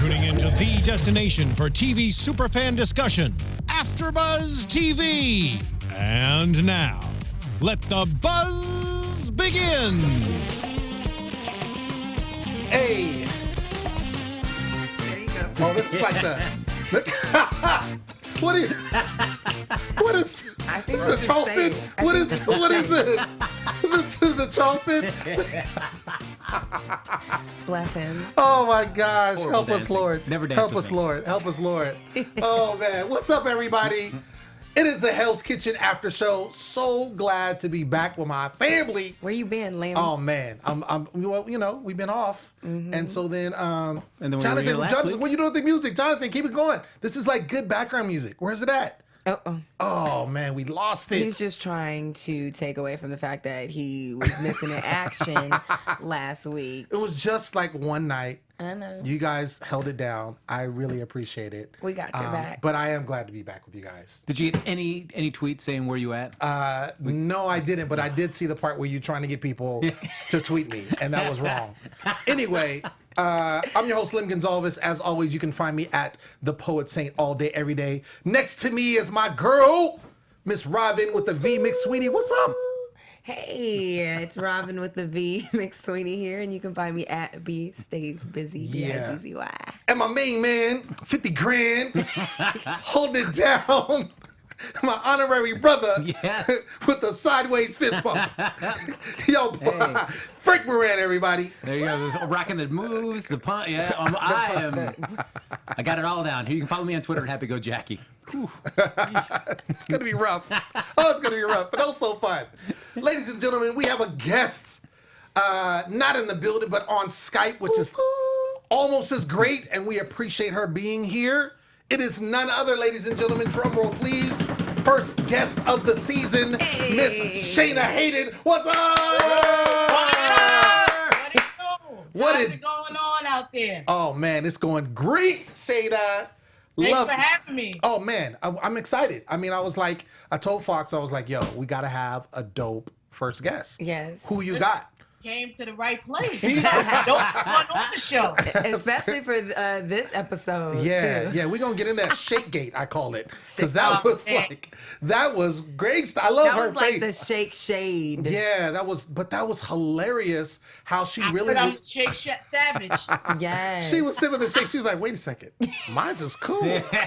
tuning into the destination for TV superfan discussion, AfterBuzz TV. And now, let the buzz begin. Hey. There you go. Oh, this is like the what is I think this is a Charleston? What is this? This is the Charleston? Bless him. Oh my gosh. Horrible Help us, dancing. Lord. Never dance Help with us, me. Lord. Help us, Lord. Oh man. What's up, everybody? It is the Hell's Kitchen after show. So glad to be back with my family. Where you been, Lem? Oh man, well, you know, we've been off, and so then, And then we were here Jonathan, last week. what you doing with the music? Jonathan, keep it going. This is like good background music. Where's it at? Uh-oh. Oh man, we lost it. He's just trying to take away from the fact that he was missing in action last week. It was just like one night. I know. You guys held it down. I really appreciate it. We got your back. But I am glad to be back with you guys. Did you get any tweets saying where you at? No, I didn't, but I did see the part where you're trying to get people to tweet me, and that was wrong. Anyway, I'm your host, Lem Gonsalves. As always, you can find me at The Poet Saint all day, every day. Next to me is my girl, Miss Rhavin with the V McSweeny. What's up? Hey, it's Rhavin with the V McSweeny here, and you can find me at B Stays Busy, Yeah. B-I-Z-Z-Y. And my main man, 50 grand, holding it down. My honorary brother Yes. with the sideways fist bump. Yo, Frank Moran, everybody. There you go. There's rocking the moves, the punt. Yeah, I got it all down. Here, you can follow me on Twitter at HappyGoJackie. It's going to be rough. Oh, it's going to be rough, but also fun. Ladies and gentlemen, we have a guest, not in the building, but on Skype, which is almost as great, and we appreciate her being here. It is none other, ladies and gentlemen, drum roll please, first guest of the season, Miss Shaina Hayden. What's up? How's it going on out there? Oh man, it's going great, Shaina. Thanks for having me. Oh man, I'm excited. I mean, I told Fox, I was like, yo, we gotta have a dope first guest. Yes. Who you got? Came to the right place. See? Don't want on the show. Especially for this episode, Yeah, too. yeah, we're gonna get in that shake gate, I call it. Because Oh, that was great. I love That her was like face. the shake shade. Yeah, that was hilarious how she I really put on was. Shake Savage. Yes. She was sitting with the shake. She was like, wait a second. Mine's is cool.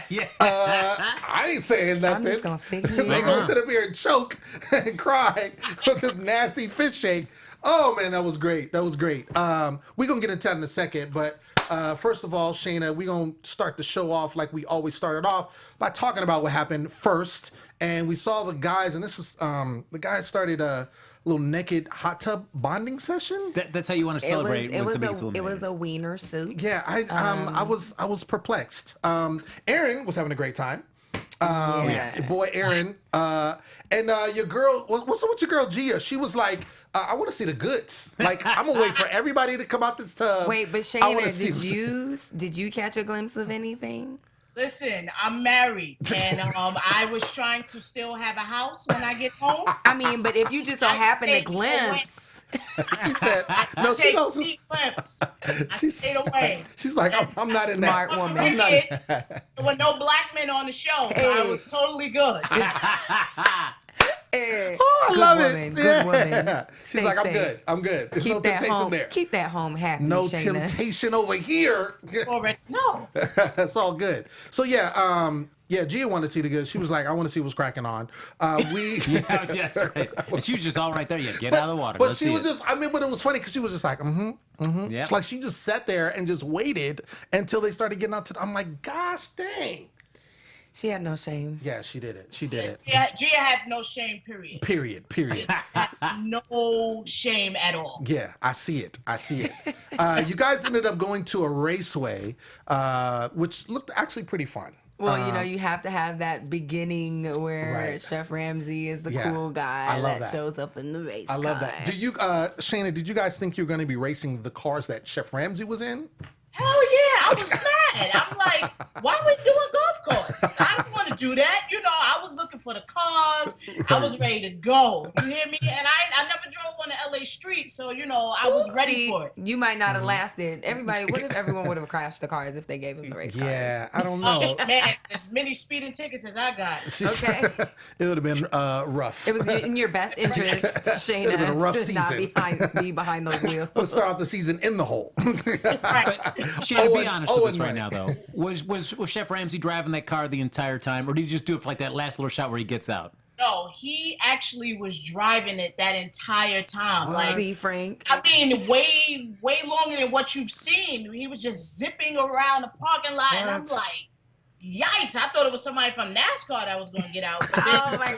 Yeah. I ain't saying nothing. I'm just gonna sit here. They gonna sit up here and choke and cry with this nasty fish shake. Oh man, that was great. That was great. We're gonna get into that in a second, but first of all, Shaina, we're gonna start the show off like we always started off by talking about what happened first. And we saw the guys, and this is the guys started a little naked hot tub bonding session. That's how you want to celebrate when somebody gets it was eliminated. a wiener soup. Yeah, I was perplexed. Aaron was having a great time. Yeah. Your boy Aaron, and your girl. What's up with your girl Gia? She was like, I want to see the goods. Like I'm gonna wait for everybody to come out this tub. Wait, but I wanna Shaina, see did you catch a glimpse of anything? Listen, I'm married, and I was trying to still have a house when I get home. I mean, but if you just so I happen to stayed glimpse. She said, no, she Take knows. 3 clips. I stayed away. She's like, I'm not in Smart that. woman. I'm not in that. There were no black men on the show, so I was totally good. Hey, Oh, I good love woman, it. good Yeah. woman. She's Stay like, I'm safe. good. I'm good. There's no Keep that temptation home. there. Keep that home happy. No Shaina. temptation over here. Already no. That's all good. So yeah, Gia wanted to see the good. She was like, I want to see what's cracking on. Yeah, that's right. And she was just all right there. Yeah, get out of the water. But Let's she see was it. just, I mean, but it was funny because she was just like, Yeah. It's like she just sat there and just waited until they started getting out to, I'm like, gosh dang. She had no shame. Yeah, she did it. She did it. Gia has no shame, period. Period. No shame at all. Yeah, I see it. You guys ended up going to a raceway, which looked actually pretty fun. Well, you have to have that beginning where Right. Chef Ramsay is the Yeah, cool guy I love that that. shows up in the race I love car. that. Do you, Shaina, did you guys think you were going to be racing the cars that Chef Ramsay was in? Hell yeah, I was mad. I'm like, why are we doing golf carts? I didn't want to do that. I was looking for the cars. I was ready to go. You hear me? And I never drove on the LA street, so I was ready for it. You might not have lasted. What if everyone would have crashed the cars if they gave them the race cars? Yeah, I don't know. Oh man, as many speeding tickets as I got. Okay. It would have been rough. It was in your best interest, Shaina, been a rough to not season. be behind those wheels. Let's start off the season in the hole. Right. Shannon, be honest with us Owen right now, though. Was Chef Ramsay driving that car the entire time, or did he just do it for like that last little shot where he gets out? No, he actually was driving it that entire time. See, Frank. I mean, way longer than what you've seen. He was just zipping around the parking lot, and I'm like, yikes! I thought it was somebody from NASCAR that was going to get out. But then, Oh my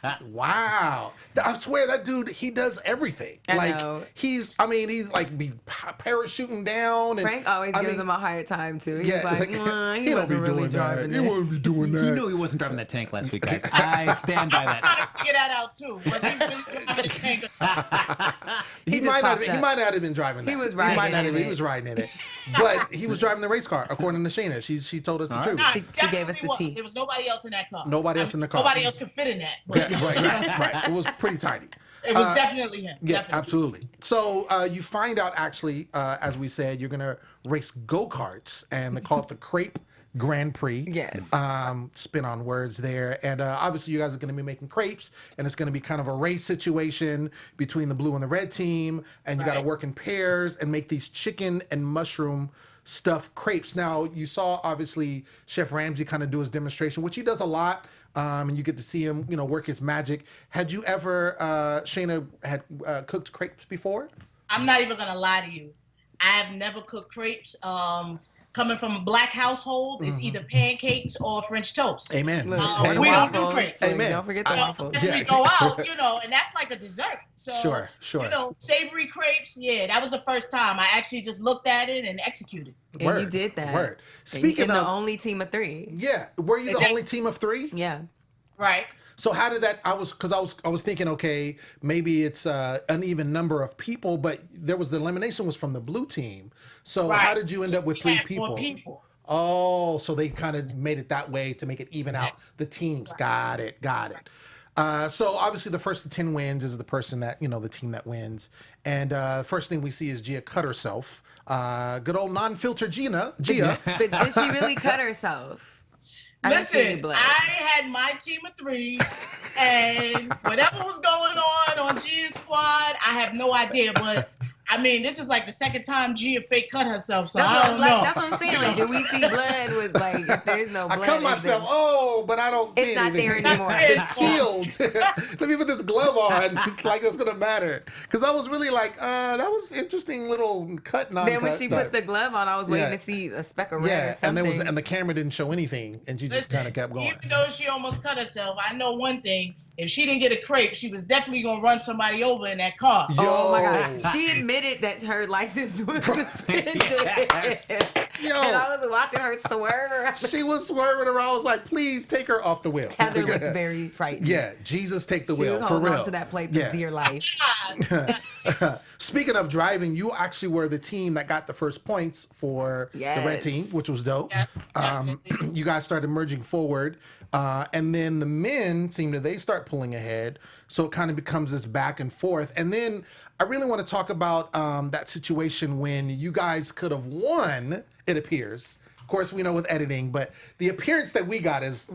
God. Wow. I swear that dude, he does everything. I know. He's like be parachuting down. And, Frank always gives him a hard time too. He's Yeah, like, he don't wasn't be really doing driving that. He it. wouldn't be doing He that. knew he wasn't driving that tank last week, guys. I stand by I'm trying that. to figure that out too. Was he really driving the tank? He just might popped up. not have been driving that. He was riding in He it. was riding in it. But he was driving the race car, according to Shaina. She told us the truth. Nah, She gave us definitely the was. tea. There was nobody else in that car. Nobody else in the car. Nobody else could fit in that. But Yeah, right. It was pretty tiny. it was definitely him. Yeah, Definitely. absolutely. So you find out actually, as we said, you're gonna race go-karts, and they call it the Crepe Grand Prix. Yes. Spin on words there. And obviously you guys are gonna be making crepes, and it's gonna be kind of a race situation between the blue and the red team, and you gotta Right. work in pairs and make these chicken and mushroom stuffed crepes. Now, you saw obviously Chef Ramsay kind of do his demonstration, which he does a lot, and you get to see him, work his magic. Had you ever, Shaina, had cooked crepes before? I'm not even gonna lie to you. I have never cooked crepes. Coming from a black household, it's either pancakes or French toast. Amen. Look, Oh, and we don't do waffles. crepes. Amen. Don't forget the I- waffles. Unless Yeah. we go out, and that's like a dessert. So, Sure. Savory crepes, yeah, that was the first time I actually just looked at it and executed. And you Word, did that. word. And Speaking the of, only team of 3. yeah, were you the Exactly. only team of 3? Yeah. Right. So how did that? I was thinking, okay, maybe it's an even number of people, but there was the elimination was from the blue team. So Right. how did you end So up with we 3 had more people? people. Oh, so they kind of made it that way to make it even out the teams. Got it. So obviously the first to 10 wins is the person that, the team that wins. And first thing we see is Gia cut herself. Good old non-filter Gia. But did she really cut herself? I haven't seen any Listen, blood. I had my team of 3, and whatever was going on Gia's squad, I have no idea. But I mean, this is like the second time Gia fake cut herself, so I don't know. That's what I'm saying. Like, do we see blood with if there's no blood? I cut myself. But I don't. It's see not anything. there anymore. It's healed. Let me put this glove on, like it's gonna matter. Because I was really like, that was interesting little cut. Non-cut. Then when she put the glove on, I was waiting Yeah. to see a speck of red or and something. the camera didn't show anything, and she just kind of kept going. Even though she almost cut herself, I know one thing. If she didn't get a crepe, she was definitely going to run somebody over in that car. Oh my Yo. gosh. She admitted that her license was suspended. Yes. Yo. And I was watching her swerve around. She was swerving around. I was like, please take her off the wheel. Heather looked very frightened. Yeah, Jesus, take the She wheel was for holding real. on to that plate for dear life. Speaking of driving, you actually were the team that got the first points for the red Yes. team, which was dope. Yes, definitely. You guys started merging forward, and then the men they start pulling ahead. So it kind of becomes this back and forth. And then I really want to talk about that situation when you guys could have won. It appears. Of course, we know with editing, but the appearance that we got as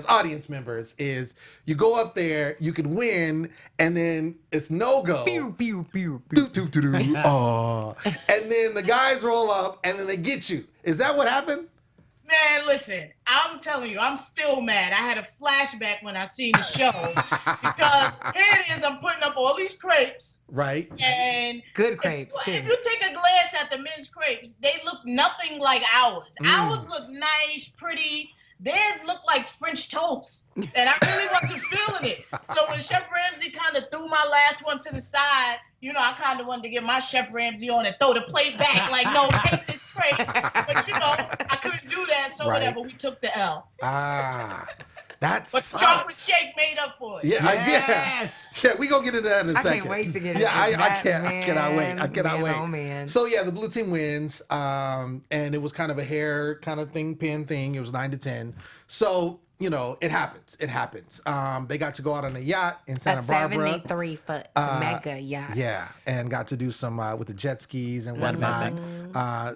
audience members is you go up there, you could win, and then it's no go. Pew, pew, pew, Doo, pew. doo, doo, doo. Aw. And then the guys roll up, and then they get you. Is that what happened? Man, listen, I'm telling you, I'm still mad. I had a flashback when I seen the show because here it is, I'm putting up all these crepes, Right. and Good crepes, if too. you take a glance at the men's crepes, they look nothing like ours. Ours look nice, pretty. Theirs look like French toast, and I really wasn't feeling it. So when Chef Ramsay kind of threw my last one to the side, I kind of wanted to get my Chef Ramsay on and throw the plate back, like, no, take this crepe. But I couldn't do that, so Right. whatever. We took the L. Ah. That But sucks. chocolate shake made up for it. Yeah, Yes. yeah. We gonna get into that in a I second. can't wait to get Yeah, into I that, can't. I cannot wait. I cannot man, wait. oh, man. So yeah, the blue team wins, and it was kind of a hair kind of pin thing. It was 9-10. So you know, it happens. It happens. They got to go out on a yacht in Santa Barbara. 73-foot mega yacht. Yeah, and got to do some with the jet skis and whatnot.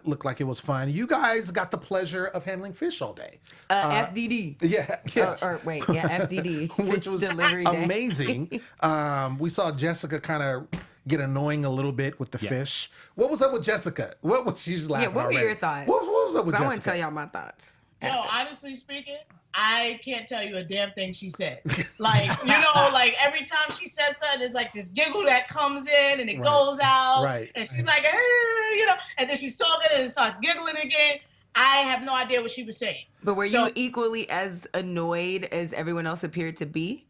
Looked like it was fun. You guys got the pleasure of handling fish all day. FDD. Yeah. FDD. Which Fish was delivery day. amazing. We saw Jessica kind of get annoying a little bit with the fish. What was up with Jessica? What was she's laughing? What were already. your thoughts? What was up with I Jessica? want to tell y'all my thoughts. No, honestly speaking, I can't tell you a damn thing she said. Like, you know, like every time she says something, there's like this giggle that comes in and it goes out. Right. And she's like, you know, and then she's talking and it starts giggling again. I have no idea what she was saying. But were So- you equally as annoyed as everyone else appeared to be?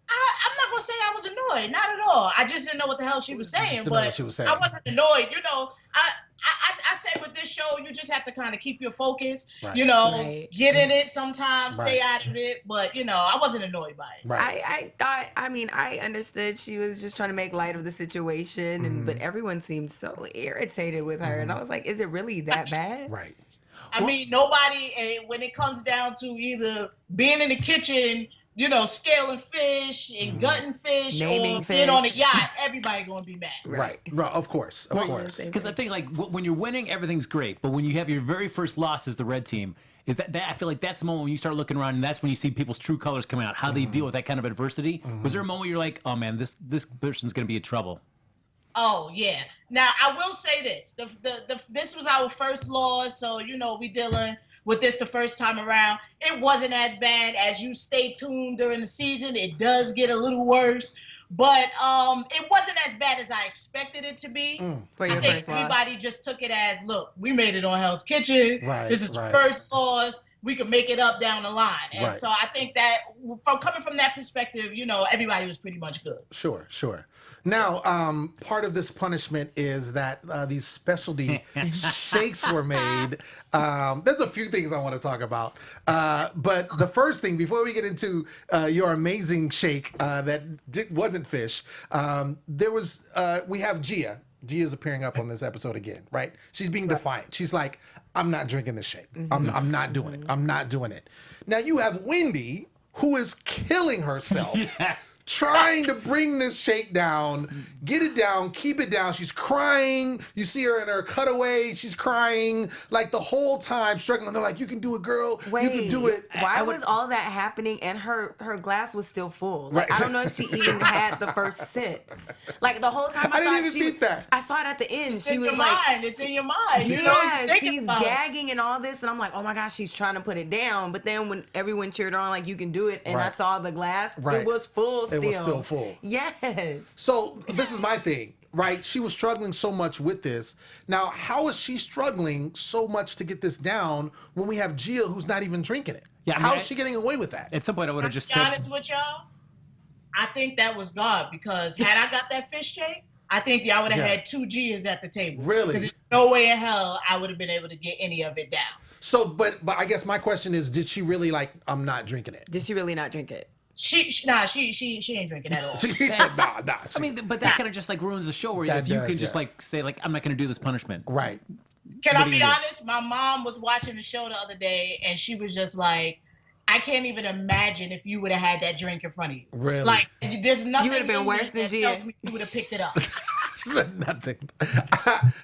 I'm not gonna say I was annoyed, not at all. I just didn't know what the hell she was saying. didn't know But what she was saying. I wasn't annoyed. You know, I say with this show, you just have to kind of keep your focus. Right. You know, Right. get in it sometimes, stay Right. out of it. But you know, I wasn't annoyed by it. Right. I thought, I understood she was just trying to make light of the situation, and but everyone seemed so irritated with her. And I was like, is it really that bad? Right. I mean, nobody, when it comes down to either being in the kitchen, you know, scaling fish and gutting fish, Naming or being on a fish. yacht, everybody gonna be mad. Right. Of course. Of course. Because I think like when you're winning, everything's great. But when you have your very first loss as the red team, is that I feel like that's the moment when you start looking around, and that's when you see people's true colors come out, how they deal with that kind of adversity. Was there a moment where you're like, oh man, this person's gonna be in trouble? Oh yeah. Now I will say this: this was our first loss, so you know we dealing with this the first time around. It wasn't as bad as you stay tuned during the season. It does get a little worse, but it wasn't as bad as I expected it to be. For your I think first loss. everybody just took it as, look, we made it on Hell's Kitchen. Right, This is the right. first loss. We could make it up down the line. And Right. so I think that from coming from that perspective, you know, everybody was pretty much good. Sure. Now, part of this punishment is that these specialty shakes were made. There's a few things I want to talk about. But the first thing, before we get into your amazing shake that wasn't fish, we have Gia. Gia's appearing up on this episode again, right? She's being defiant. She's like, I'm not drinking this shake. I'm not doing it. I'm not doing it. Now you have Wendy, who is killing herself. Yes. Trying to bring this shake down, get it down, keep it down. She's crying. You see her in her cutaway. She's crying like the whole time, struggling. They're like, you can do it, girl. Wait, you can do it. Why was all that happening and her glass was still full? Like, Right. I don't know if she even had the first sip. Like the whole time I I, didn't thought even she peep that. I saw it at the end. It's She in was your like, mind. It's in your mind. You know, yeah, you're thinking she's about it. gagging and all this, and I'm like, oh my gosh, she's trying to put it down. But then when everyone cheered on, like, you can do it, and I Right. saw the glass, Right. it was full still. It was still full. Yes. So this is my thing, right? She was struggling so much with this. Now, how is she struggling so much to get this down when we have Gia who's not even drinking it? Yeah, I How mean, is she getting away with that? At some point, I would have just To be said, honest with y'all, I think that was God, because had I got that fish shake, I think y'all would have Yeah. had 2 G's at the table. Really? Because there's no way in hell I would have been able to get any of it down. So, but I guess my question is, did she really like, I'm not drinking it? Did she really not drink it? She ain't drinking at all. She said, nah. I mean, but that kind of just like ruins the show where That if you does, can just yeah. like say like I'm not going to do this punishment. Right. Can What I do be you do? honest? My mom was watching the show the other day, and she was just like, I can't even imagine if you would have had that drink in front of you. Really? Like, there's nothing would've been in worse there than that Gia. tells me you would have picked it up. She said nothing.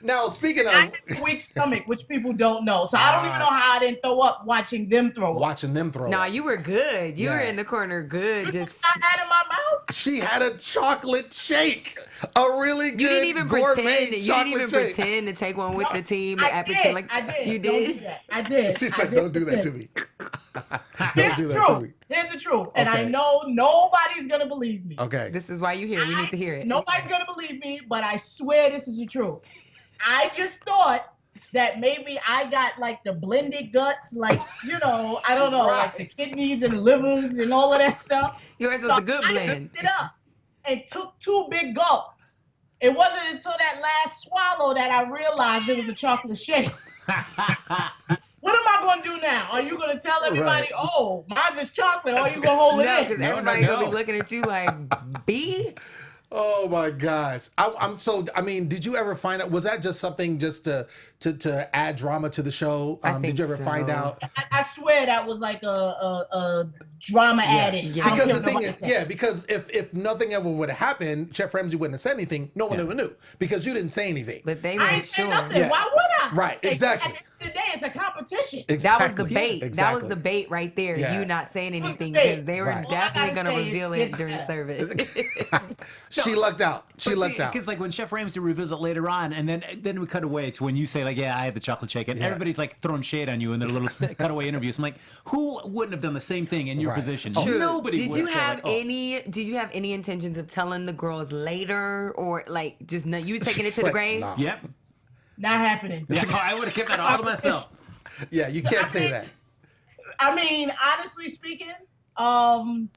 Now, speaking I of have a weak stomach, which people don't know. So I don't even know how I didn't throw up watching them throw up. watching them throw Nah, up, you were good. You were Yeah. in the corner good. You know Just what I had in my mouth? she had a chocolate shake. A really good you didn't even gourmet pretend. You didn't chocolate even shake. pretend to take one with the team. I pretend did. I did. You Don't did. do that. I did. She I said, did don't do that to pretend. me. Here's do the that to truth. me. Here's the truth. And I Okay. know nobody's going to believe me. Okay. This is why you here. We need to hear it. Nobody's going to believe me, but I swear this is the truth. I just thought that maybe I got like the blended guts, like, you know, I don't know, like the kidneys and the livers and all of that stuff. Yours was So the good I blend. picked it up and took 2 big gulps. It wasn't until that last swallow that I realized it was a chocolate shake. What am I going to do now? Are you gonna tell everybody, oh, mine's is chocolate, or are you gonna hold it No, in? because No, everybody's no. gonna be looking at you like, B? Oh my gosh. I'm so, I mean, did you ever find out, was that just something just to add drama to the show? I Did think you ever find so. out? I swear that was like a drama added. Yeah. I don't Because care the what thing nobody is, says. because if nothing ever would have happened, Chef Ramsay wouldn't have said anything. No one ever knew because you didn't say anything. But they I weren't ain't saying sure. nothing. Yeah. Why would I? Right, exactly. At the end of the day, it's a competition. That was the bait. That Exactly. was the bait right there. Yeah. You not saying was the anything bait. because they were Right. All I definitely gotta going to say is reveal it's it during better. service. She lucked out. She lucked out. Because like when Chef Ramsay reveals it later on, and then we cut away to when you say like, yeah, I had the chocolate shake, and Yeah. everybody's like throwing shade on you in their little cutaway interviews. I'm like, who wouldn't have done the same thing in your Right. position? True. Nobody. Did would you said, have like, oh. any? Did you have any intentions of telling the girls later, or like just you taking it to the Like, grave? nah. Yep. Not happening. Yeah, I would have kept that all to myself. Yeah, you can't say that. I mean, honestly speaking, I'm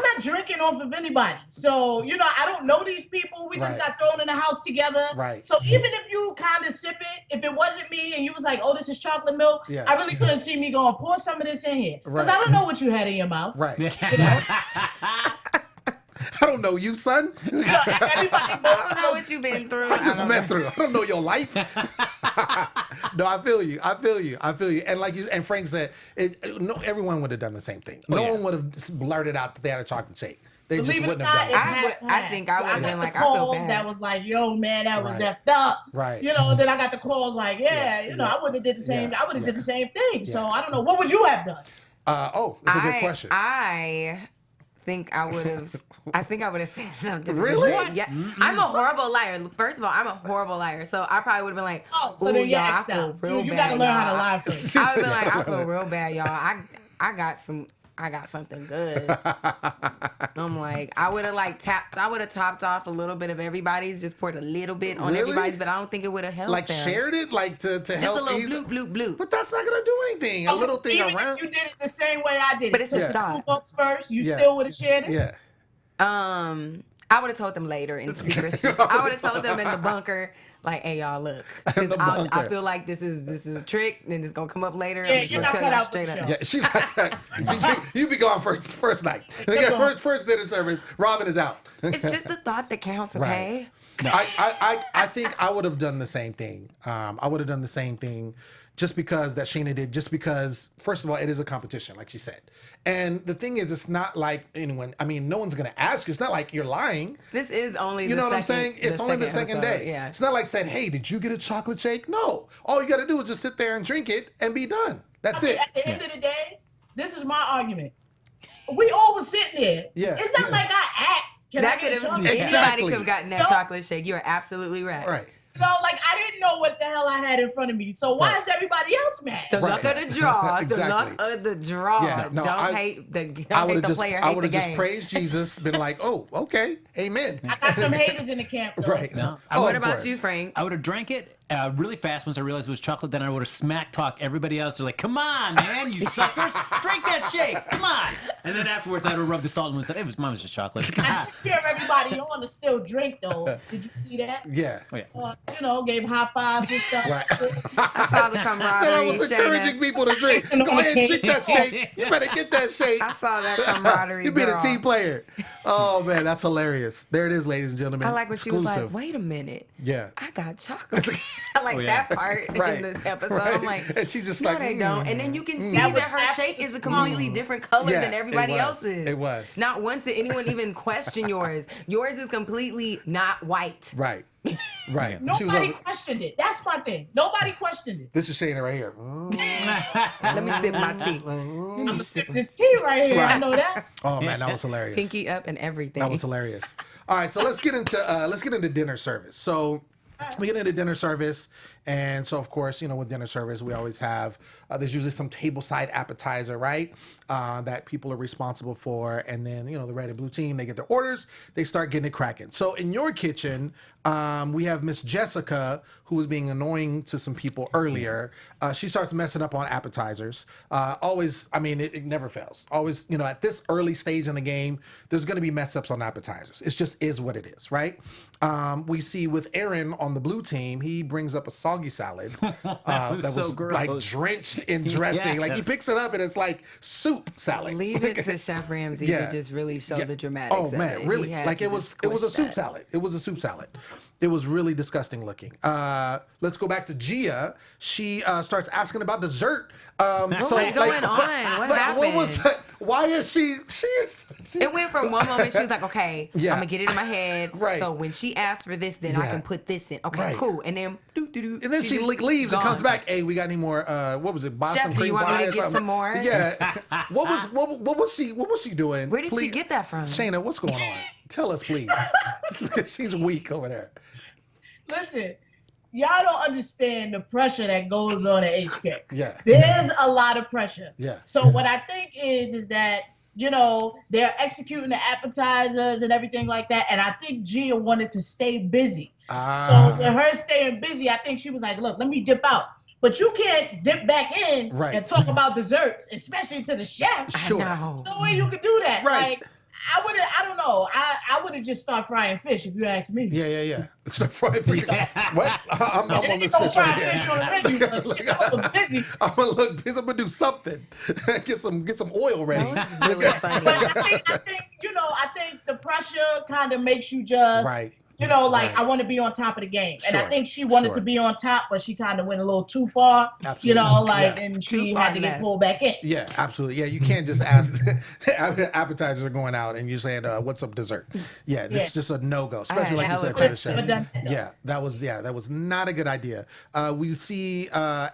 not drinking off of anybody. So, I don't know these people. We just Right. got thrown in the house together. Right. So even if you kind of sip it, if it wasn't me and you was like, oh, this is chocolate milk, Yeah. I really couldn't see me going, pour some of this in here. Because Right. I don't know what you had in your mouth. Right. Yeah. I don't know you, son. Everybody I don't know what you've been through. I just met through. I don't know your life. No, I feel you. And like and Frank said, no, everyone would have done the same thing. No yeah. one would have blurted out that they had a chocolate shake. They Believe just it or wouldn't not, have it's done it. I think I would've got been the like, I feel calls bad. that was like, yo, man, that was Right. effed up. Right. Then I got the calls like, yeah, I would have did the same. Yeah. I would have did the same thing. So Yeah. I don't know. What would you have done? That's a good question. I think I would have. I think I would have said something. Really? Yeah. I'm a horrible liar. First of all, I'm a horrible liar. So I probably would have been like, Oh, so "Ooh, then you're y'all, I X'd feel out. real You bad, got to learn how to y'all." lie first. I would have been like, I feel real bad, y'all. I got something good. I'm like, I would have topped off a little bit of everybody's, just poured a little bit on Really? everybody's, but I don't think it would have helped Like them. shared it, like to Just help a little ease bloop, bloop, bloop. But that's not gonna do anything. A little thing Even around. if you did it the same way I did it, But it's a took the thought. 2 books first, you Yeah. still would have shared it? Yeah. I would have told them later in secrecy. I would have told them in the bunker, like, "Hey, y'all, look, 'cause In the I bunker. feel like this is a trick, and it's gonna come up later. Yeah, I'm just you're gonna not tell cut y'all out for straight the up." show. Yeah, she's like that. You be gone first night. First dinner service. Rhavin is out. It's just the thought that counts, okay? I think I would have done the same thing. I would have done the same thing just because that Shaina did, just because, first of all, it is a competition, like she said. And the thing is, it's not like anyone, I mean, no one's going to ask you. It's not like you're lying. This is only You know what I'm saying? It's only the second episode, day. Yeah. It's not like saying, hey, did you get a chocolate shake? No. All you got to do is just sit there and drink it and be done. That's it. At the end of the day, this is my argument. We all was sitting there. Yeah, It's not yeah. like I asked, can That I could get a have chocolate? anybody Exactly. could have gotten that No. chocolate shake. You are absolutely right. Right. Like I didn't know what the hell I had in front of me. So why Right. is everybody else mad? The Right. luck of the draw. The luck Exactly. of the draw. Yeah, no, don't hate the just, player, I hate would the have just game. praised Jesus, been like, oh, okay, amen. I got some haters in the camp. Though, Right. so- No. What of about course. you, Frank? I would have drank it really fast once I realized it was chocolate. Then I would have smack talked everybody else. They're like, "Come on, man, you suckers, drink that shake, come on!" And then afterwards, I would have rubbed the salt and said, "Mine was just chocolate." I hear everybody on to still drink though. Did you see that? Yeah. Oh, yeah. Gave high fives and stuff. Right. I saw the Said I camaraderie. was encouraging Shayna. people to drink. Listen to Go my ahead and drink that cake. shake. You better get that shake. I saw that camaraderie. You be the girl. team player. Oh man, that's hilarious. There it is, ladies and gentlemen. I like when she was like, Exclusive. "Wait a minute, Yeah. I got chocolate." I like Oh, yeah. that part Right. in this episode. Right. I'm like, And she just no, like, they don't. And then you can see That that, was her after shake the is a completely different color Yeah, than everybody it was. else's. It was. Not once did anyone even question yours. Yours is completely not white. Right. Right. She was Nobody over- questioned it. That's my thing. Nobody questioned it. This is Shaina right here. Let me sip my tea. I'm gonna sip this tea right here. I know that. Oh man, that was hilarious. Pinky up and everything. That was hilarious. All right, so let's get into dinner service. So we get into dinner service, and so of course, with dinner service, we always have there's usually some tableside appetizer, right? That people are responsible for, and then the red and blue team, they get their orders, they start getting it cracking. So in your kitchen, we have Miss Jessica, who was being annoying to some people earlier. She starts messing up on appetizers. Always, I mean, it never fails. Always, at this early stage in the game, there's going to be mess ups on appetizers. It just is what it is, right? We see with Aaron on the blue team, he brings up a sauce bulgogi salad that so was gross. like drenched in dressing. Like he Yes. picks it up and it's like soup salad. Leave it to Chef Ramsay Yeah. to just really show Yeah. the dramatics. Oh of man, it. really? He had Like to it was just a squish soup that. salad. It was a soup salad. It was really disgusting looking. Let's go back to Gia. She starts asking about dessert. What's going on? What happened? Why is she? It went from one moment she was like, okay, Yeah. I'm gonna get it in my head. Right. So when she asks for this, then I Yeah. can put this in. Okay, Right. cool. And then And then she just leaves and comes gone. back. Hey, we got any more? What was it? Boston Chef, do cream you want me pie to or get something? some more? Yeah. What was she doing? Where did she Please- get that from? Shayna, what's going on? Tell us, please. She's weak over there. Listen, y'all don't understand the pressure that goes on at HK. Yeah. There's a lot of pressure. Yeah. So what I think is that, you know, they're executing the appetizers and everything like that. And I think Gia wanted to stay busy. So with her staying busy, I think she was like, look, let me dip out. But you can't dip back in Right. and talk about desserts, especially to the chef. Sure. No. No way you could do that. Right. Like, I don't know. I would have just started frying fish if you ask me. Yeah. So what? I'm And on then you this go fish fry right fish here. on the menu. Like, shit, I was busy. I'm gonna look busy. I'm gonna do something. get some oil ready. That was really funny. But I think the pressure kind of makes you just, Right. you know, like Right. I want to be on top of the game. And I Sure. think she wanted Sure. to be on top, but she kind of went a little too far, Absolutely. you know, like, Yeah. and Too she far had to get left. pulled back in. Yeah, absolutely. Yeah, you can't just ask. Appetizers are going out, and you're saying, "What's up, dessert?" Yeah, Yeah. it's just a no go, especially had like you hella said to the questions. chef. But then- that was not a good idea. We see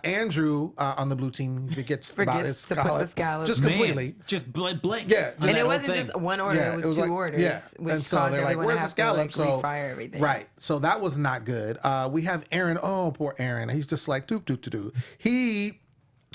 Andrew on the blue team forgets about Forgets his to put the scallops. just Man, completely. just blinks. Yeah, And that it whole wasn't thing. just one order, it was two like- orders, yeah. which And so caused they're like, everyone "Where's to the have to like scallop?" So refire everything. right, so that was not good. We have Aaron. Oh, poor Aaron. He's just like doop. He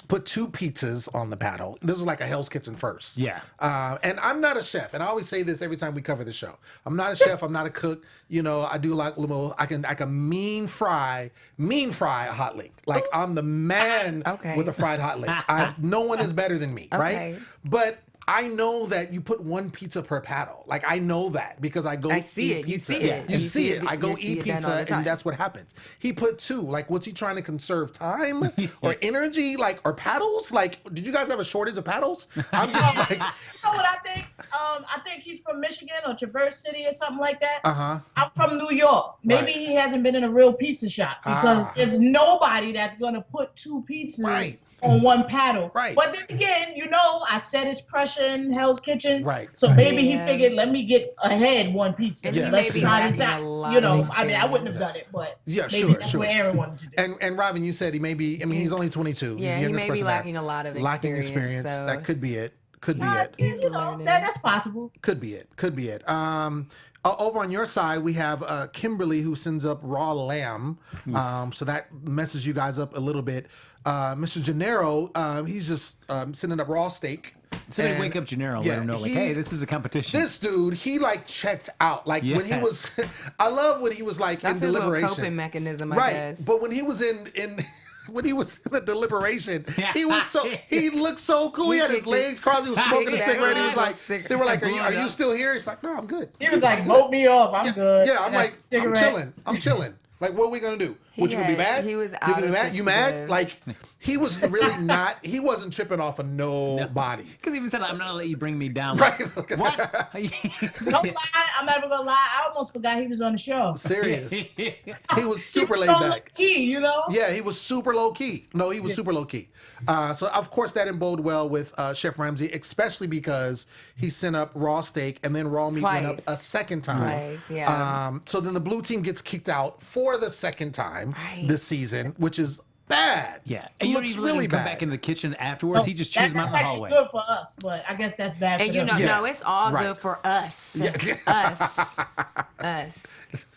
put 2 pizzas on the paddle. This was like a Hell's Kitchen first. Yeah. And I'm not a chef, and I always say this every time we cover the show. I'm not a chef. I'm not a cook. You know, I do like little. I can mean fry a hot link. Like I'm the man Okay. with a fried hot link. No one is better than me, right? Okay. But I know that you put 1 pizza per paddle. Like I know that because I go. I see eat it. You Pizza. see it. You You see see it. it. I go You see eat it done pizza, all the time. and that's what happens. He put 2. Like, was he trying to conserve time or energy? Like, or paddles? Like, did you guys have a shortage of paddles? I'm just like, You know what I think? I think he's from Michigan or Traverse City or something like that. uh-huh. I'm from New York. Maybe Right. he hasn't been in a real pizza shop because there's nobody that's gonna put 2 pizzas Right. on 1 paddle. Right. But then again, you know, I said it's pressure in Hell's Kitchen. Right. So Right. maybe he Yeah. figured, let me get ahead 1 pizza. And he Let's may be try this lacking a out. lot You of know, I mean, I wouldn't have experience. done it, but Yeah, maybe sure, that's sure. what Aaron wanted to do. And Rhavin, you said he may be. I mean, he's only 22. Yeah, He's the he youngest may be person there. lacking a lot of Lacking experience, experience. so- That could be it. Could be But, it. you know, learning. that's possible. Could be it. Could be it. Over on your side, we have Kimberly who sends up raw lamb. So that messes you guys up a little bit. Mr. Gennaro, he's just sending up raw steak. Somebody And, wake up Gennaro, yeah, let him know, like, he- hey, this is a competition. This dude, he like checked out. Like when he Yes. was, I love when he was like That's in his little deliberation. coping mechanism, I Right. guess. But when he was in when he was in the deliberation, he was he looked so cool. He had his legs crossed. He was smoking a cigarette. He was like, they were like, "Are you still here?" He's like, "No, I'm good." He was like, vote me off. I'm good. Yeah, I'm And like, a I'm cigarette. chilling. I'm chilling. Like, what are we gonna do? What, you gonna be mad? he was You out gonna be of mad? You mad? sensitive. Like, he was really not. He wasn't tripping off of nobody. Because he even said, I'm not going to let you bring me down. Right. What? Don't lie. I'm never gonna lie. I almost forgot he was on the show. Serious. He was super He laid was so back. key, you know. Yeah, he was super low key. No, he was super low key. So of course that didn't bode well with Chef Ramsay, especially because he sent up raw steak and then raw meat went up Twice. a second time. Twice, yeah. So then the blue team gets kicked out for the second time Right. this season, which is bad. Yeah. And you don't Looks even let really him come bad. back in the kitchen afterwards. He just chews him out in the That's hallway. actually good for us, but I guess that's bad And for you them. know, Yeah. no, it's all Right. good for us. Yeah. Us.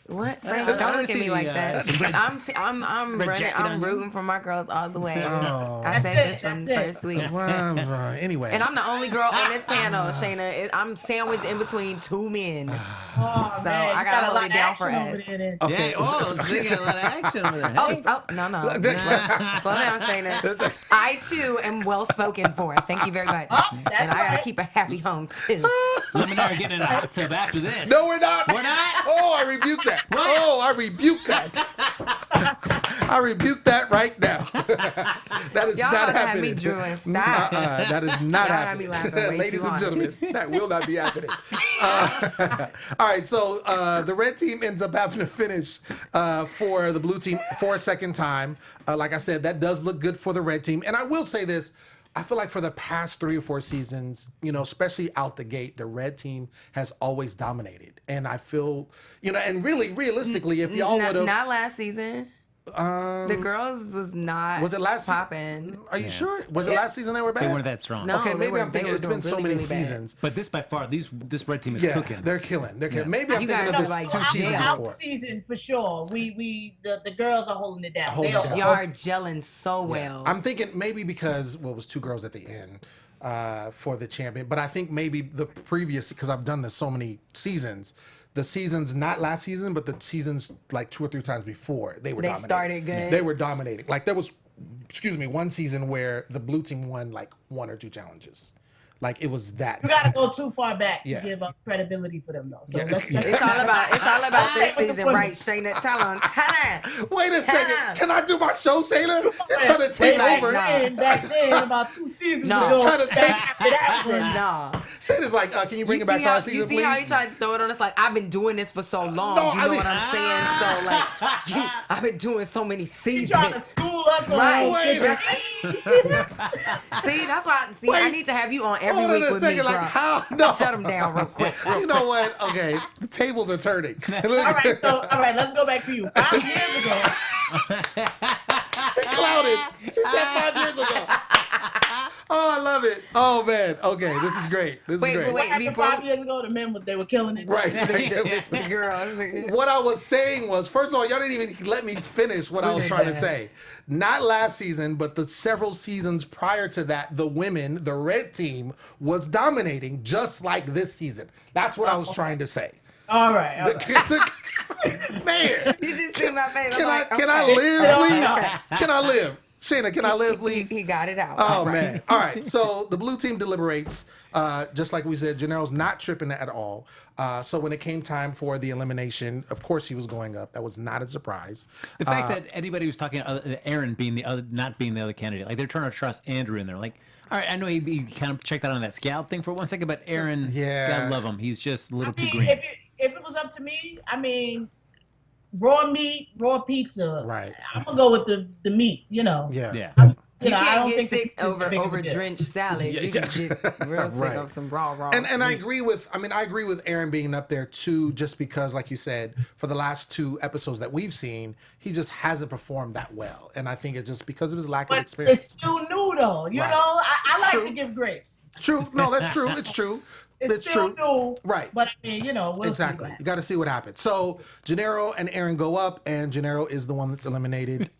What? I Frank, don't don't look at see, me like that. some red- I'm red running. jacket on I'm you. rooting for my girls all the way. Oh. I That's said it, this from that's the it. first week. Well, anyway. And I'm the only girl on this panel, Shaina. I'm sandwiched in between 2 men. Oh, So man, I you gotta got a hold lot it of down action for over us. there then. Okay. Yeah, oh, so you got a lot of action over there. Oh, no. Slow down, Shaina. I too am well spoken for. Thank you very much. that's and I gotta right. keep a happy home too. Lemon and I are getting in a hot tub after this. No, we're not. We're not? Oh, I rebuked that. that. Oh, I rebuke that. I rebuke that right now. That is Y'all not about to have me happening. drooling. Stop. That is not Y'all got me happening. laughing way Ladies too and hard. gentlemen, that will not be happening. All right, so the red team ends up having to finish for the blue team for a second time. Like I said, that does look good for the red team. And I will say this. I feel like for the past 3 or 4 seasons, especially out the gate, the red team has always dominated. And I feel, and really, realistically, if y'all would have... Not last season. The girls was not Was it last popping. Are you sure? Was it last season they were bad? They weren't that strong. No. Okay, they maybe were- I'm they thinking were it's been doing so really, many really bad. seasons. But this by far, this red team is Yeah, cooking. they're killing. They're killing. Maybe I'm You thinking guys of this are like 2 seasons jail. Out before. season for sure. The girls are holding it down. Holding They it are down. Y'all are gelling so well. I'm thinking maybe because it was 2 girls at the end for the champion, but I think maybe the previous, because I've done this so many seasons, the seasons not last season, but the seasons like 2 or 3 times before they were They dominating. started good. They were dominating. Like there was, one season where the blue team won like 1 or 2 challenges. Like it was that. You gotta go too far back to Yeah. give up credibility for them though. So Yeah, let's It's all about this Stay with the season, women. right, Shayna? Tell them. Wait a second. Time. Can I do my show, Shayna? You're trying to take like, over. nah. Back then, about 2 seasons No. ago. Trying to take- after that one. No. Shayna's like, can you bring it back to our season, you see please? how you tried to throw it on us? Like, I've been doing this for so long. No, you I know mean- what I'm saying? So, like, I've been doing so many You seasons. trying to school us on Right. those Wait a kids. See, that's why. See, Wait. I need to have you on every Hold on week a with second. me, Like, bro. how? No. Shut them down real quick. You know what? Okay, the tables are turning. All right, let's go back to you. 5 years ago, She clouded. She said 5 years ago. Oh, I love it. Oh man. Okay, this is great. This Wait, is great. wait. after Before- 5 years ago, the men they were killing it. Right. The girls. What I was saying was, first of all, y'all didn't even let me finish what I was trying to say. Not last season, but the several seasons prior to that, the women, the red team, was dominating just like this season. That's what I was trying to say. All right. Man, You just see my face. can I'm like, I okay. live, please? Can I live? Shayna, can I live, please? He got it out. Oh, All right. man. All right. So the blue team deliberates. Just like we said, Janelle's not tripping at all. So when it came time for the elimination, of course he was going up. That was not a surprise. The fact that anybody was talking, Aaron being not being the other candidate, like they're trying to trust Andrew in there. Like, all right, I know he kind of checked out on that scalp thing for 1 second, but Aaron, Yeah. God love him, he's just a little too I mean, green. if it was up to me, I mean, raw meat, raw pizza. Right. I'm gonna go with the meat. You know. Yeah. Yeah. You know, I can't don't get think the sick pizza's over big of a deal. drenched salad. Yeah, You can yeah. get real sick Right. of some raw. And I agree with Aaron being up there too, just because, like you said, for the last 2 episodes that we've seen, he just hasn't performed that well. And I think it's just because of his lack of But experience. it's still new though. You Right. know, I like True. to give grace. True. No, that's true. It's true. It's still new. Right. But I mean, we'll Exactly. see. You got to see what happens. So Gennaro and Aaron go up, and Gennaro is the one that's eliminated.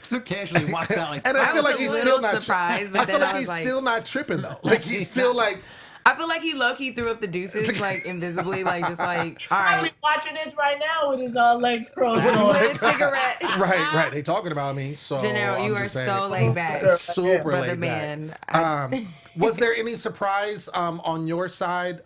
So casually walks out like, And I I feel was like a he's little still not surprised, but I feel then I like was he's like- still not tripping though. Like he's still like I feel like he low-key threw up the deuces, like invisibly, like just like, all Probably right, watching this right now with his legs crossed. with his cigarette. right. They talking about me. So Gennaro, I'm you are just saying. so laid back. Super Brother laid man. back. Was there any surprise on your side,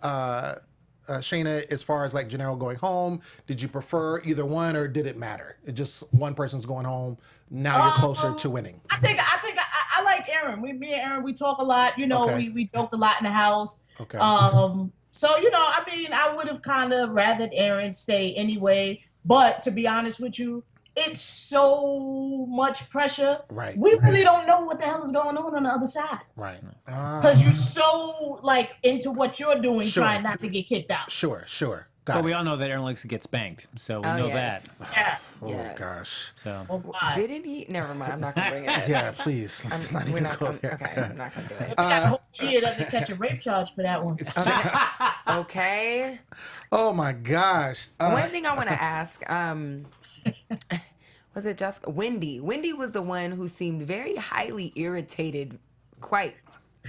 Shaina, as far as like Gennaro going home? Did you prefer either one, or did it matter? It just one person's going home. Now you're closer to winning. I think I like Aaron. Me and Aaron, we talk a lot. Okay. We joked a lot in the house. Okay. So I mean, I would have kind of rathered Aaron stay anyway. But to be honest with you, it's so much pressure. Right. We really don't know what the hell is going on the other side Right. because you're so like into what you're doing, Sure. trying not to get kicked out. Sure. Got but it. we all know that Aaron likes to get spanked, so we Oh, know yes. that. Yeah. Oh Yes. gosh. So Oh, why? Didn't he? Never mind. I'm not gonna bring it up. Yeah, please. Let's not We're even not go gonna, there. okay, I'm not gonna do it. I hope Gia doesn't catch a rape charge for that one. Okay. Oh my gosh. One thing I want to ask, was it just Wendy? Wendy was the one who seemed very highly irritated quite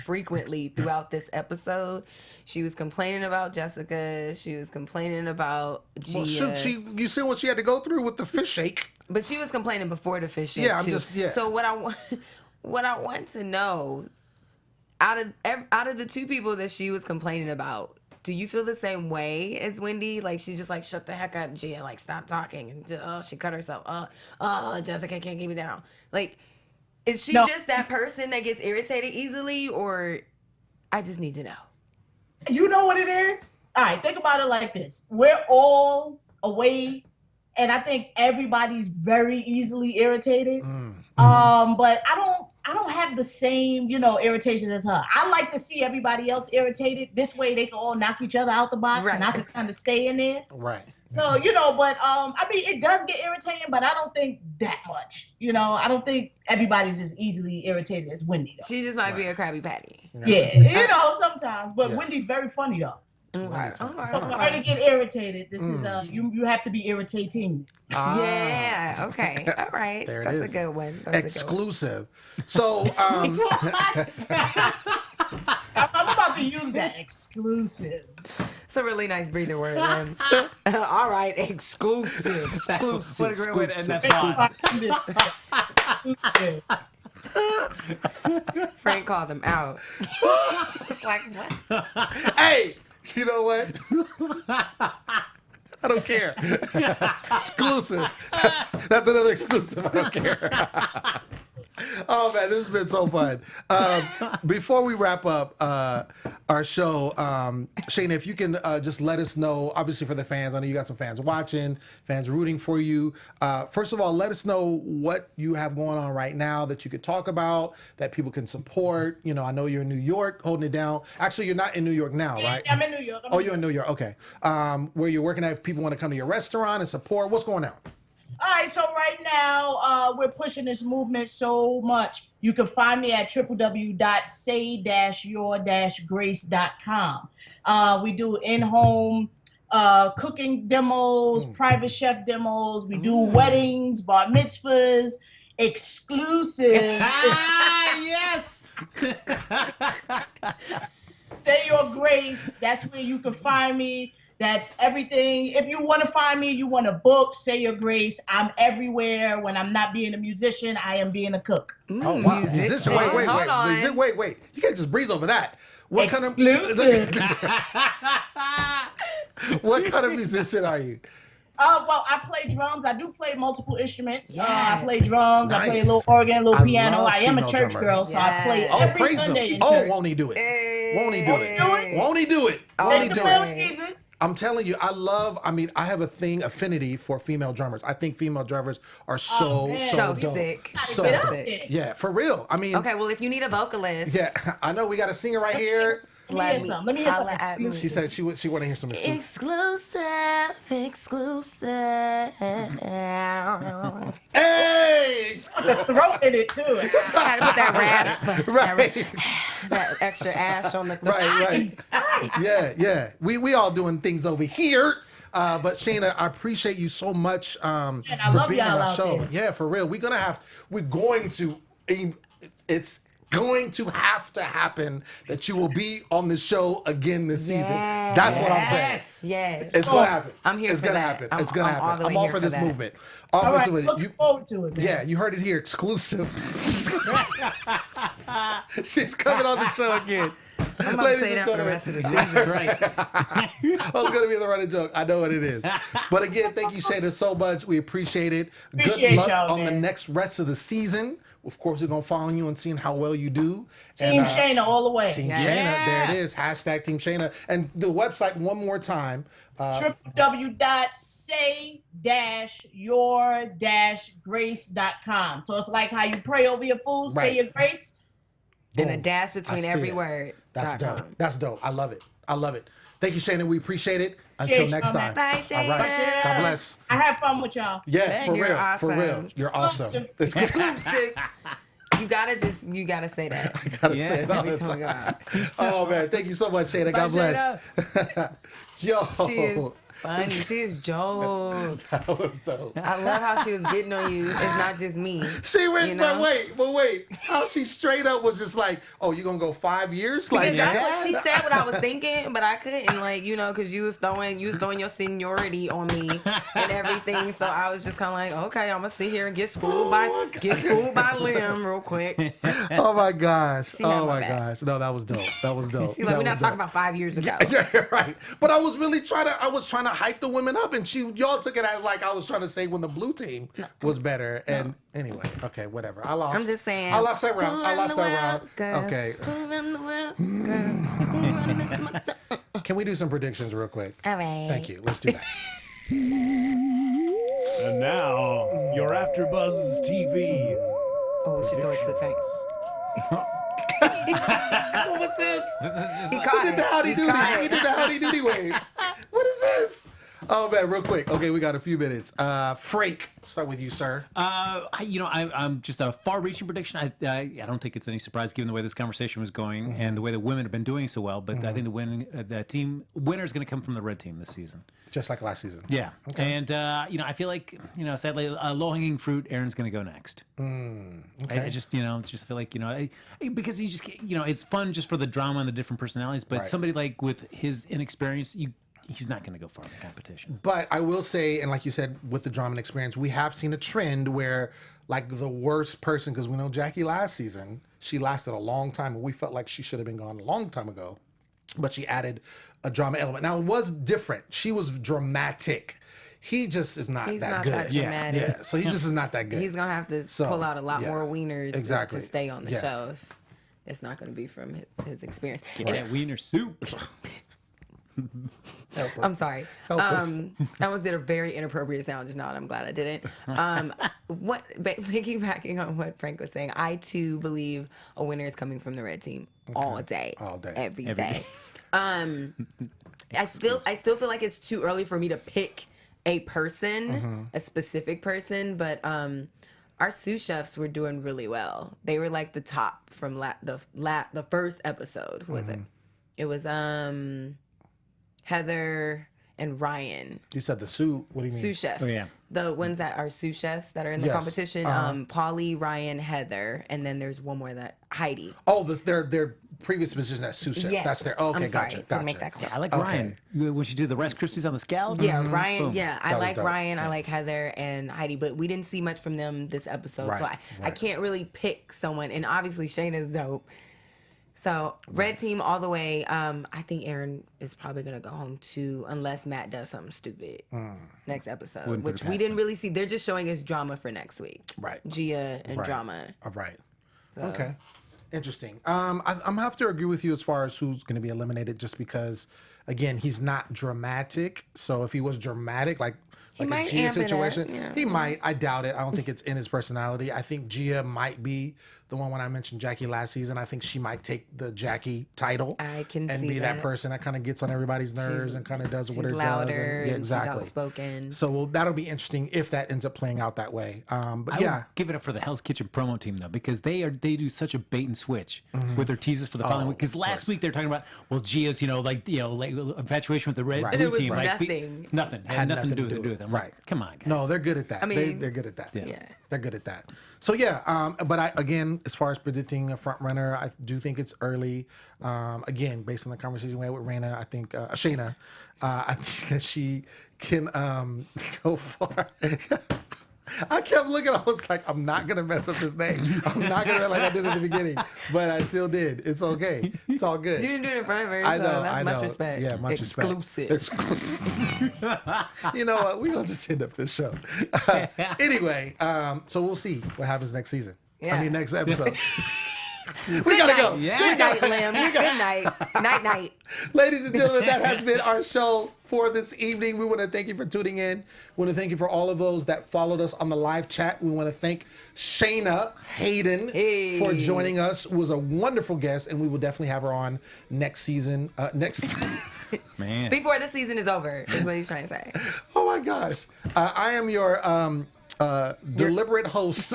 frequently throughout this episode. She was complaining about Jessica. She was complaining about Gia. Well, shoot, you see what she had to go through with the fish shake? But she was complaining before the fish shake Yeah, I'm too. just- yeah. So what I want to know, out of the 2 people that she was complaining about, do you feel the same way as Wendy? Like, she just like, shut the heck up, Gia, like, stop talking. And she cut herself. Jessica can't keep it down. Like, is she just that person that gets irritated easily, or I just need to know? You know what it is? All right, think about it like this. We're all away, and I think everybody's very easily irritated. But I don't have the same, irritations as her. I like to see everybody else irritated. This way they can all knock each other out the box, and I can kind of stay in there. Right. So, but I mean, it does get irritating, but I don't think that much. I don't think everybody's as easily irritated as Wendy, though. She just might be a Krabby Patty. Yeah, sometimes. But Wendy's very funny, though. Okay. So for her to get irritated, this is you have to be irritating. Yeah. Okay. All right. There it That's is. a good one. Exclusive. So, I'm about to use that exclusive. It's a really nice breather word. All right, exclusive. Exclusive. What a great way to end that thought. Exclusive. Frank called him out. It's like, what? hey, you know what? I don't care. Exclusive. That's another exclusive. I don't care. Oh man, this has been so fun. Before we wrap up our show, Shaina, if you can just let us know, obviously for the fans, I know you got some fans watching, fans rooting for you. First of all, let us know what you have going on right now that you could talk about, that people can support. I know you're in New York holding it down. Actually, you're not in New York now, right? I'm in New York. You're in New York. Okay. Where you're working at, if people want to come to your restaurant and support, what's going on? All right, so right now we're pushing this movement so much. You can find me at www.say-your-grace.com. We do in-home cooking demos, private chef demos. We do weddings, bar mitzvahs, exclusive. Yes. Say Your Grace. That's where you can find me. That's everything. If you want to find me, you want to book, Say Your Grace. I'm everywhere. When I'm not being a musician, I am being a cook. Oh, wow. Musician. Wait. Hold on. Wait. You can't just breeze over that. What Exclusive. What kind of musician are you? Well, I play drums. I do play multiple instruments. Yes. I play drums. Nice. I play a little organ, a little piano. love I am a female church drummer. girl, so I play Yes. every Praise Sunday him. in church. Won't he do it? Won't he do Won't it? he do it? Won't he do it? Oh, Won't he Thank do the Lord it? Jesus. I'm telling you, I have a affinity for female drummers. I think female drummers are so man. So dope. sick. So Get dope. out there. Yeah, for real. I mean, Okay, well, if you need a vocalist, yeah, I know we got a singer right here. Let me hear some holla at me. exclusive. She said she want to hear some exclusive. exclusive. Hey! The throat in it too. Had to put that rasp, Right. that extra ash on the throat. Right. Nice, nice. Yeah. We all doing things over here. But Shaina, I appreciate you so much I for love being on y'all our out show. there. Yeah, for real. It's going to have to happen that you will be on the show again this season. That's what I'm saying. Yes. It's gonna happen. I'm here It's for gonna that. happen. I'm- It's gonna I'm all happen. the I'm way all here for for this that. movement. All right, Obviously, looking forward to it, man. yeah, you heard it here, exclusive. She's coming on the show again. I'm about to say that for the rest of the season. That's right. I was going to be the running joke. I know what it is. But again, thank you, Shaina, so much. We appreciate it. Appreciate Good luck y'all, on the man. next rest of the season. Of course, we're going to follow you and seeing how well you do. Team And, Shaina all the way. Team Yeah. Shaina. There it is. Hashtag Team Shaina. And the website one more time. www.say-your-grace.com. So it's like how you pray over your food, Right. say your grace. And a Boom. dash I between see every it. word. That's .com. dope. That's dope. I love it. I love it. Thank you, Shaina. We appreciate it. Until Cheers, next y'all, time. man. Bye, Shaina. All right. Shaina. God bless. I have fun with y'all. Yeah, for You're real. For awesome. real. You're awesome. Exclusive. Exclusive. You gotta say that. Gotta say it all Every the time we go time. out. Oh man, thank you so much, Shaina. God Bye, bless. Yo, She is funny. She is dope. That was dope. I love how she was getting on you. It's not just me. She went, You know? but wait. How she straight up was just like, "Oh, you gonna go 5 years?" Like Because that's that? what she said. What I was thinking, but I couldn't, because you was throwing your seniority on me and everything. So I was just kind of like, okay, I'm gonna sit here and get schooled by Lem real quick. Oh my gosh! She had Oh my my back. gosh! No, that was dope. That was dope. See, like, That we're not was talking dope. about 5 years ago. Yeah, you're right. But I was really trying to hype the women up, and y'all took it as like I was trying to say when the blue team was better. And anyway, okay, whatever. I lost. I'm just saying. I lost that round. Who I run lost the that world, round. girls? Okay. Who run the world, girls? Who run this mother- Can we do some predictions real quick? All right. Thank you. Let's do that. And now, your AfterBuzz TV. Oh, we should throw it to the face. What was this? He We caught did the it. howdy He doody. caught We it. did the howdy doody wave. What is this? Oh man, real quick. Okay, we got a few minutes. Frank, start with you, sir. I'm just a far-reaching prediction. I don't think it's any surprise given the way this conversation was going and the way the women have been doing so well. But I think the team winner is going to come from the red team this season. Just like last season. Yeah, and I feel like sadly, low-hanging fruit. Aaron's going to go next. Okay. I just feel like because you just it's fun just for the drama and the different personalities. But Right. somebody like with his inexperience, he's not going to go far in the competition. But I will say, and like you said, with the drama and experience, we have seen a trend where, like, the worst person, because we know Jackie last season, she lasted a long time, and we felt like she should have been gone a long time ago. But she added a drama element. Now, it was different. She was dramatic. He just is not He's that not good. that Yeah. dramatic. Yeah, so he just is not that good. He's gonna have to So, pull out a lot yeah, more wieners exactly. to stay on the Yeah. show. If it's not gonna be from his experience. Get that wiener soup. Help us. I'm sorry. Help us. I almost did a very inappropriate sound just now, and I'm glad I didn't. Piggybacking on what Frank was saying, I too believe a winner is coming from the red team all day, All day. every Every day. day. I still feel like it's too early for me to pick a person, a specific person, but our sous chefs were doing really well. They were like the top from the first episode. Who was it? It was Heather and Ryan, You said the suit. What do you mean? sous chefs. Oh, yeah. The ones that are sous chefs that are in the Yes. competition. Polly, Ryan, Heather, and then there's one more that Heidi. Oh, their previous position as sous chef. Yes. That's their. Okay, I'm sorry, gotcha. to make that clear. I like Okay. Ryan when she did the Rice Krispies on the scallops. Yeah, Ryan. Boom. Yeah, I That was like dope. Ryan. I like Heather and Heidi, but we didn't see much from them this episode, so Right, I right. can't really pick someone. And obviously, Shaina's dope. So red team all the way. I think Aaron is probably gonna go home too, unless Matt does something stupid next episode, Wouldn't put which it we past didn't him. really see. They're just showing us drama for next week. Right. Gia and Right. drama. All right. Okay. Interesting. I'm gonna have to agree with you as far as who's going to be eliminated, just because, again, he's not dramatic. So if he was dramatic, like a might Gia amp it up, situation, yeah. he might. I doubt it. I don't think it's in his personality. I think Gia might be the one when I mentioned Jackie last season. I think she might take the Jackie title. I can and see be that that. person that kind of gets on everybody's nerves and kind of does what She's it louder. does. And, yeah, and exactly. She's outspoken. So that'll be interesting if that ends up playing out that way. But I yeah. would give it up for the Hell's Kitchen promo team though, because they do such a bait and switch with their teases for the following week. Because last week they're talking about Gia's like infatuation with the red Right. And blue it was team, nothing. nothing had nothing to do with it. I'm like, Right. come on, guys. No, they're good at that. I mean, they're good at that. yeah. They're good at that. So yeah, but again, as far as predicting a front runner, I do think it's early. Again, based on the conversation we had with Raina, I think Shaina, I think that she can go far. I kept looking. I was like, I'm not gonna mess up his name. I'm not gonna like I did at the beginning, but I still did. It's okay. It's all good. You didn't do it in front of her, I so know. that's I know. much respect. Yeah, much Exclusive. respect. You know what? We're gonna just end up this show. Anyway, so we'll see what happens next season. Yeah. I mean, next episode. We gotta go. Yeah. Good night, Lim. Good night. Night, night. Ladies and gentlemen, that has been our show for this evening. We want to thank you for tuning in. We want to thank you for all of those that followed us on the live chat. We want to thank Shaina Hayden for joining us. It was a wonderful guest, and we will definitely have her on next season. Man. Before the season is over, is what he's trying to say. Oh my gosh. I am your deliberate host.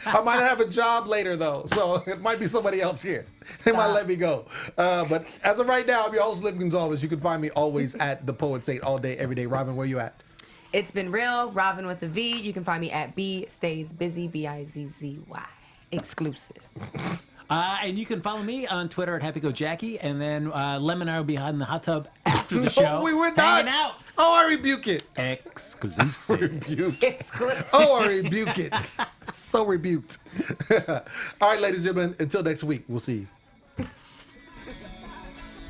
I might have a job later, though, so it might be somebody else here. They might let me go. But as of right now, I'm your host, Lem Gonsalves. You can find me always at The Poet Saint all day, every day. Rhavin, where you at? It's been real. Rhavin with a V. You can find me at B Stays Busy, BIZZY. Exclusive. And you can follow me on Twitter at HappyGoJackie, and then Lem and I will be in the hot tub after the show. No, we were not. Hanging out. Oh, I rebuke it. Exclusive. Rebuke. Exclusive. Oh, I rebuke it. So rebuked. All right, ladies and gentlemen, until next week, we'll see you.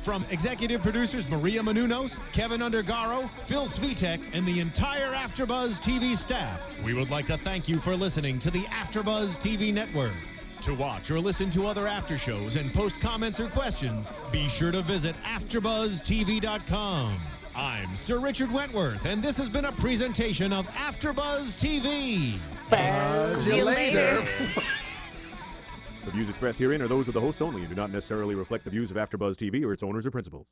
From executive producers Maria Menounos, Kevin Undergaro, Phil Svitek, and the entire AfterBuzz TV staff, we would like to thank you for listening to the AfterBuzz TV Network. To watch or listen to other after shows and post comments or questions, be sure to visit AfterBuzzTV.com. I'm Sir Richard Wentworth, and this has been a presentation of AfterBuzz TV. See you later. The views expressed herein are those of the hosts only and do not necessarily reflect the views of AfterBuzz TV or its owners or principals.